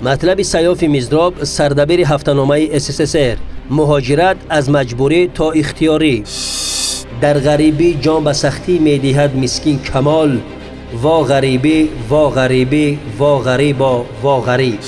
مطلب سیاف میزراب، سردبیر هفته‌نامه SSSR: مهاجرت از مجبوری تا اختیاری. در غریبی جان به سختی می‌دهد مسکین کمال، وا غریبی وا غریبی وا غریبا وا غریب.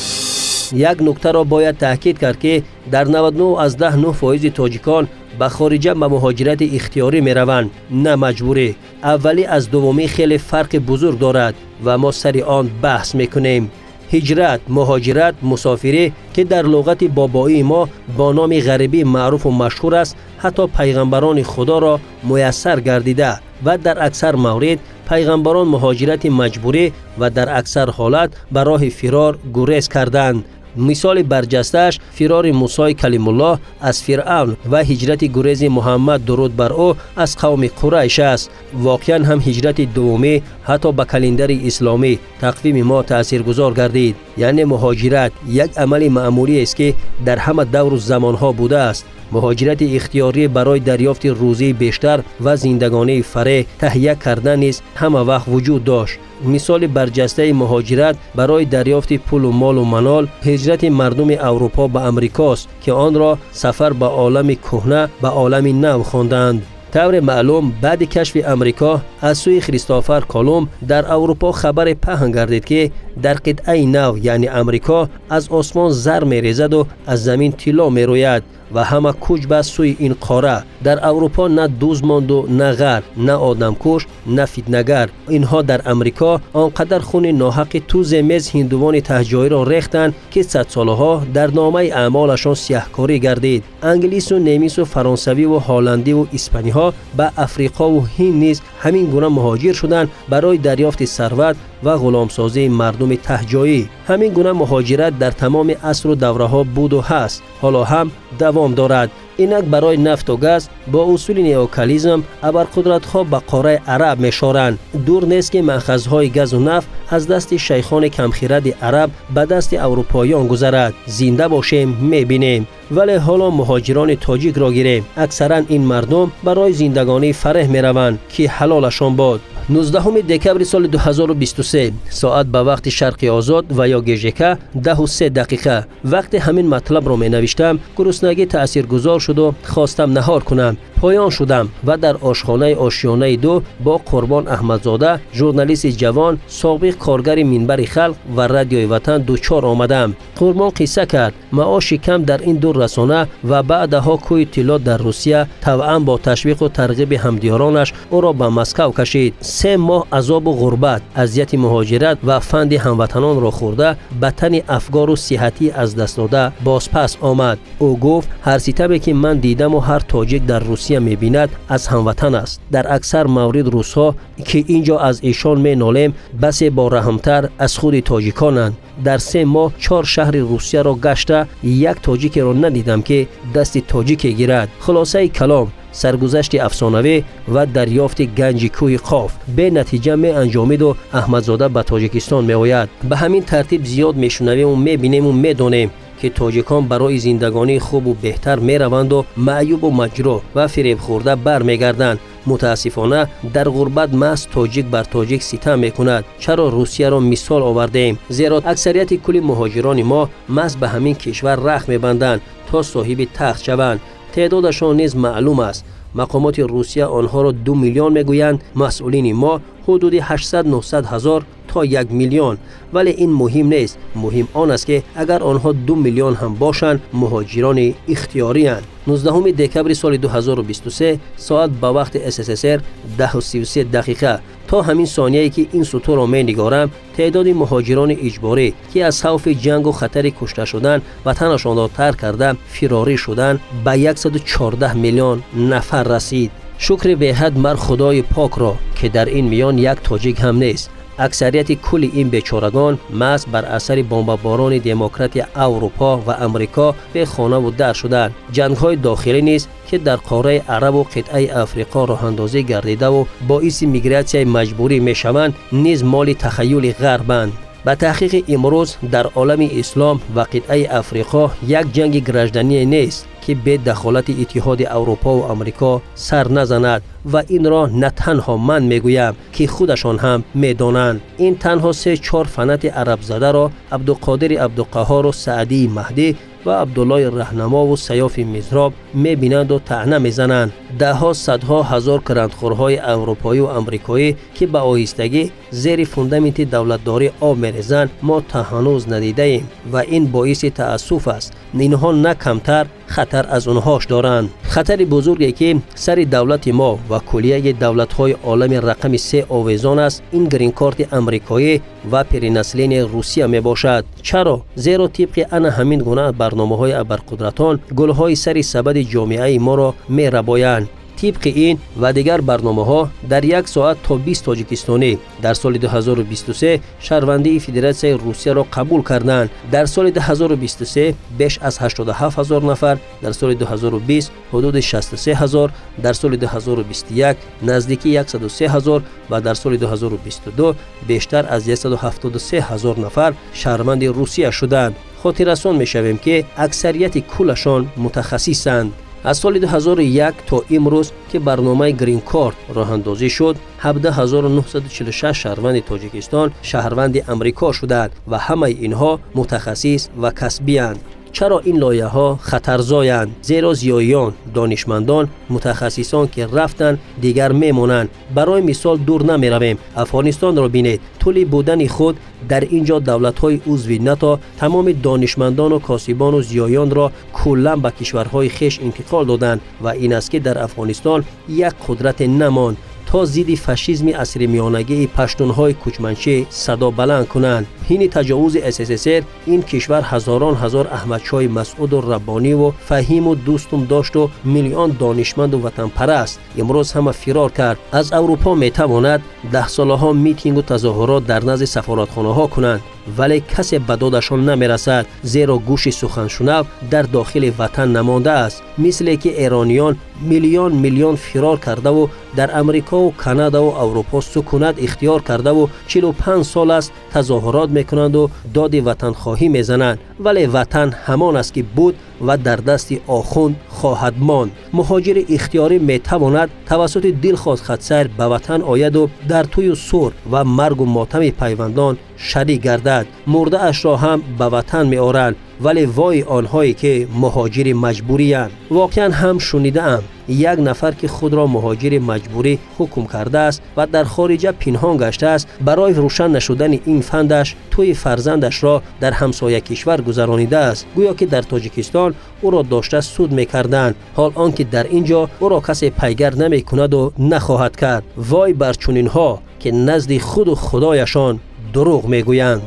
یک نکته را باید تاکید کرد که در 99 از 10% تاجیکان به خارجه به مهاجرت اختیاری می روند، نه مجبوری. اولی از دومی خیلی فرق بزرگ دارد و ما سر آن بحث میکنیم. هجرت، مهاجرت، مسافری که در لغت بابایی ما با نام غریبی معروف و مشهور است، حتی پیغمبران خدا را میسر گردیده و در اکثر موارد پیغمبران مهاجرت مجبوری و در اکثر حالت به راه فرار گریز کردند. مثال برجسته‌اش فرار موسی کلیم الله از فرعون و هجرت گریز محمد درود بر او از قوم قریش است. واقعا هم هجرت دومی حتی به کلندر اسلامی تقویم ما تاثیرگذار گردید. یعنی مهاجرت یک عمل معمولی است که در همه دور و زمانها بوده است. مهاجرت اختیاری برای دریافت روزی بیشتر و زندگانی فرع تهیه کردن نیز همه وقت وجود داشت. مثال برجسته مهاجرت برای دریافت پول و مال و منال هجرت مردم اروپا به امریکاست که آن را سفر به عالم کهنه به عالم نو خواندند. طور معلوم بعد کشف امریکا از سوی کریستوفر کولوم در اروپا خبر پهن گردید که در قطعه نو یعنی امریکا از آسمان زر می‌ریزد و از زمین طلا می‌روید و همه کوچ به سوی این قاره. در اروپا نه دوز ماند و نه غر، نه آدمکش، نه فتنه‌گر. اینها در امریکا آنقدر خون ناحق تو زمیز هندوان تهجایی را ریختند که 100 سالها در نامه اعمالشان سیاهکاری گردید. انگلیس و نمیس و فرانسوی و هلندی و اسپانی ها به افریقا و هند نیز همین گونه مهاجر شدند برای دریافت ثروت و غلامسازی مردم تهجایی. همین گونه مهاجرت در تمام عصر و دوره‌ها بود و هست، حالا هم دوام دارد. اینک برای نفت و گاز با اصول نیوکالیزم ابرقدرت‌ها به قاره عرب می‌شورند. دور نیست که مأخذهای گاز و نفت از دست شیخان کمخرد عرب به دست اروپاییان گذرد. زنده باشیم می‌بینیم. ولی حالا مهاجران تاجیک را گیریم. اکثرا این مردم برای زندگانی فرح می‌روند که حلالشان باد. 19 دکبر سال 2023 ساعت به وقت شرق آزاد و یا گژک 10:03 وقت همین مطلب را می نوشتم گرسنگی تاثیرگذار شد و خواستم نهار کنم. پایان شدم و در آشخانه آشیانه 2 با قربان احمدزاده ژورنالیست جوان سابق کارگر منبر خلق و رادیوی وطن دوچار آمدم. قربان قصه کرد معاش کم در این دو رسانه و بعدها کوی اطلاعات در روسیه طبعا با تشویق و ترغیب همدیارانش او را به مسکو کشید. 3 ماه عذاب و غربت، اذیت مهاجرت و فند هموطنان را خورده به تن افگار و صحتی از دست داده بازپس آمد. او گفت هر ستمی که من دیدم و هر تاجیک در روسیه می‌بیند از هموطن است. در اکثر مورد روس‌ها که اینجا از ایشان می‌نالیم بس با رحمتر از خود تاجیکانند. در 3 ماه 4 شهر روسیه را گشته یک تاجیک را ندیدم که دست تاجیک گیرد. خلاصه کلام سرگذشت افسانوی و دریافت گنج کوه قاف به نتیجه می انجامید و احمدزاده به تاجیکستان می آید. به همین ترتیب زیاد می شنویم و می بینیم و می دانیم که تاجیکان برای زندگانی خوب و بهتر می روند و معیوب و مجروح و فریب خورده بر می گردند. متاسفانه در غربت محض تاجیک بر تاجیک ستم می کند. چرا روسیه را مثال آوردیم؟ زیرا اکثریت کل مهاجران ما محض به همین کشور رخ می بندند تا صاحب تخت شوند. تعدادشان نیز معلوم است. مقامات روسیه آنها را 2 میلیون میگویند، مسئولین ما حدود 800-900 هزار تا 1 میلیون. ولی این مهم نیست. مهم آن است که اگر آنها 2 میلیون هم باشند مهاجران اختیاری اند. 19 دکبر سال 2023 ساعت به وقت SSSR 10:33 تا همین ثانیه‌ای که این سطور را می‌نگارم تعداد مهاجران اجباری که از خوف جنگ و خطر کشته شدن وطنشان را ترک کرده فراری شدند به 114 میلیون نفر رسید. شکر به حد مر خدای پاک را که در این میان یک تاجیک هم نیست. اکثریت کل این بیچارگان محض بر اثر بمباران دموکرات اروپا و امریکا به خانه و در شدند. جنگ‌های داخلی نیز که در قاره عرب و قطعه افریقا راه اندازی گردیده و باعث میگراسیون مجبوری میشوند نیز مال تخیل غربند. به تحقیق امروز در عالم اسلام و قطعه افریقا یک جنگ گرجدنی نیست که که به دخالت اتحاد اروپا و آمریکا سر نزند و این را نه تنها من میگویم که خودشان هم میدانند. این تنها 3-4 فنت عرب زده را عبدالقادر عبدالقهار و سعدی مهدی و عبدالله رهنما و سیاف مزراب میبینند و طعنه میزنند. دهها صدها هزار کرندخورهای اروپایی و آمریکایی که به آهستگی زیر فوندامنت دولتداری آب میریزند ما تا هنوز ندیده ایم و این باعث تأسف است. اینها نه کمتر خطر از اونهاش دارند. خطر بزرگی که سر دولت ما و کلیه دولت‌های عالم رقم 3 آویزان است این گرین کارت آمریکایی و پرینسلین روسیه می باشد. چرا؟ زیرا طبق ان همین گونه برنامه‌های ابرقدرتان گل‌های سر سبد جامعه ما را می ربایند. طبق این و دیگر برنامه‌ها در 1 ساعت تا 20 تاجیکستانی در سال 2023 شهروندی فدراسیون روسیه را قبول کردند. در سال 2023 بیش از 87,000 نفر، در سال 2020 حدود 63,000، در سال 2021 نزدیکی 103,000 و در سال 2022 بیشتر از 173,000 نفر شهروند روسیه شدند. خاطررسان می‌شویم که اکثریت کلشان متخصصند. از سال 2001 تا امروز که برنامه گرین کارت راه اندازی شد 17,946 شهروند تاجیکستان شهروند امریکا شدند و همه اینها متخصص و کسبی اند. چرا این لایه ها خطرزایند؟ زیرا زیاییان، دانشمندان، متخصصان که رفتن دیگر میمونند. برای مثال دور نمی رویم. افغانستان را بینید. طول بودن خود در اینجا دولت های عضو ناتو تمام دانشمندان و کاسبان و زیاییان را کلا به کشورهای خویش انتقال دادند و این است که در افغانستان یک قدرت نماند تا ضد فاشیسم عصر میانگی پشتونهای کوچمنچی صدا بلند کنند. این تجاوز SSSR این کشور هزار احمدشاه مسعود و ربانی و فهیم و دوستم داشت و میلیون دانشمند و وطن پرست. امروز همه فرار کرد. از اروپا میتواند 10 ساله ها میتینگ و تظاهرات در نزد سفارتخانه ها کنند ولی کسی به دادشان نمیرسد زیرا گوش سخنشنو در داخل وطن نمانده است. مثل که ایرانیان میلیون فرار کرده و در امریکا و کانادا و اروپا سکونت اختیار کرده و 45 سال است تظاهرات میکنند و داد وطن خواهی میزنند ولی وطن همان است که بود و در دست آخوند خواهد ماند. مهاجر اختیاری میتواند توسط دلخواه خودسر به وطن آید و در توی سور و مرگ و ماتم پیوندان شریک گردد. مرده اش را هم به وطن می آورند ولی وای آنهایی که مهاجر مجبوری اند. واقعا هم شنیده ام یک نفر که خود را مهاجر مجبوری حکم کرده است و در خارج پنهان گشته است برای روشن نشدن این فندش توی فرزندش را در همسایه کشور گذرانیده است گویا که در تاجیکستان او را داشته سود می‌کردند حال آنکه در اینجا او را کسی پیگر نمی‌کند و نخواهد کرد. وای بر چنینها که نزد خود و خدایشان دروغ میگویند.